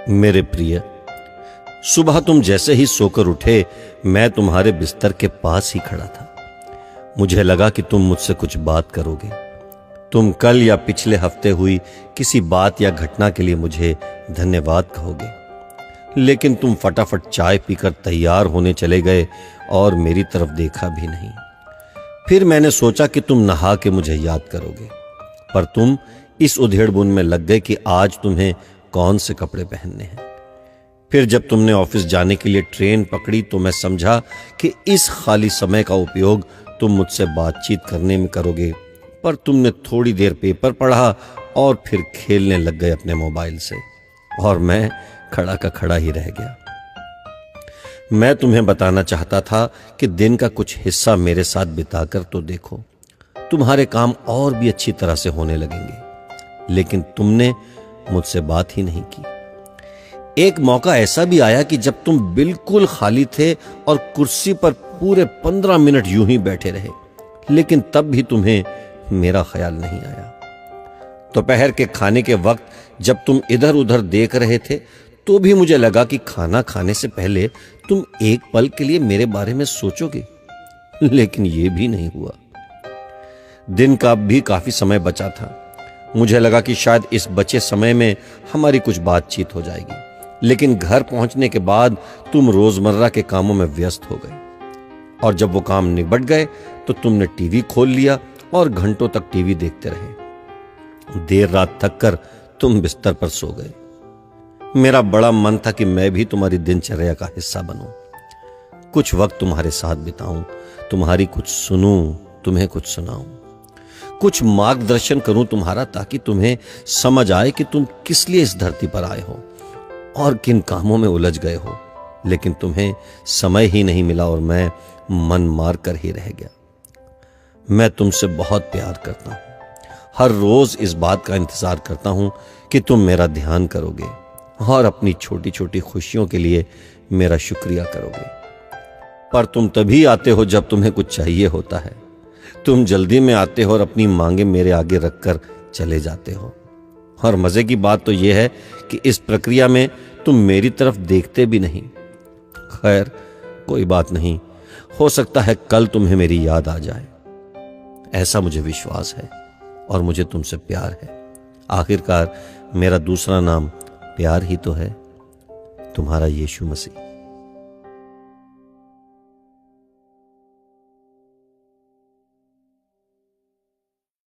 मेरे प्रिय, सुबह तुम जैसे ही सोकर उठे मैं तुम्हारे बिस्तर के पास ही खड़ा था। मुझे लगा कि तुम मुझसे कुछ बात करोगे। तुम कल या पिछले हफ्ते हुई किसी बात या घटना के लिए मुझे धन्यवाद कहोगे, लेकिन तुम फटाफट चाय पीकर तैयार होने चले गए और मेरी तरफ देखा भी नहीं। फिर मैंने सोचा कि तुम नहा के मुझे याद करोगे, पर तुम इस उधेड़बुन में लग गए कि आज तुम्हें कौन से कपड़े पहनने हैं। फिर जब तुमने ऑफिस जाने के लिए ट्रेन पकड़ी तो मैं समझा कि इस खाली समय का उपयोग तुम मुझसे बातचीत करने में करोगे, पर तुमने थोड़ी देर पेपर पढ़ा और फिर खेलने लग गए अपने मोबाइल से, और मैं खड़ा का खड़ा ही रह गया। मैं तुम्हें बताना चाहता था कि दिन का कुछ हिस्सा मेरे साथ बिताकर तो देखो, तुम्हारे काम और भी अच्छी तरह से होने लगेंगे, लेकिन तुमने मुझसे बात ही नहीं की। एक मौका ऐसा भी आया कि जब तुम बिल्कुल खाली थे और कुर्सी पर पूरे 15 मिनट यूं ही बैठे रहे, लेकिन तब भी तुम्हें मेरा ख्याल नहीं आया। दोपहर के खाने के वक्त जब तुम इधर उधर देख रहे थे तो भी मुझे लगा कि खाना खाने से पहले तुम एक पल के लिए मेरे बारे में सोचोगे, लेकिन यह भी नहीं हुआ। दिन का भी काफी समय बचा था। मुझे लगा कि शायद इस बचे समय में हमारी कुछ बातचीत हो जाएगी, लेकिन घर पहुंचने के बाद तुम रोजमर्रा के कामों में व्यस्त हो गए, और जब वो काम निबट गए तो तुमने टीवी खोल लिया और घंटों तक टीवी देखते रहे। देर रात थक कर तुम बिस्तर पर सो गए। मेरा बड़ा मन था कि मैं भी तुम्हारी दिनचर्या का हिस्सा बनूं, कुछ वक्त तुम्हारे साथ बिताऊं, तुम्हारी कुछ सुनूं, तुम्हें कुछ सुनाऊं, कुछ मार्गदर्शन करूं तुम्हारा, ताकि तुम्हें समझ आए कि तुम किस लिए इस धरती पर आए हो और किन कामों में उलझ गए हो। लेकिन तुम्हें समय ही नहीं मिला और मैं मन मार कर ही रह गया। मैं तुमसे बहुत प्यार करता हूं, हर रोज इस बात का इंतजार करता हूं कि तुम मेरा ध्यान करोगे और अपनी छोटी छोटी खुशियों के लिए मेरा शुक्रिया करोगे। पर तुम तभी आते हो जब तुम्हें कुछ चाहिए होता है। तुम जल्दी में आते हो और अपनी मांगे मेरे आगे रखकर चले जाते हो। और मजे की बात तो यह है कि इस प्रक्रिया में तुम मेरी तरफ देखते भी नहीं। खैर, कोई बात नहीं, हो सकता है कल तुम्हें मेरी याद आ जाए। ऐसा मुझे विश्वास है और मुझे तुमसे प्यार है। आखिरकार मेरा दूसरा नाम प्यार ही तो है। तुम्हारा यीशु मसीह।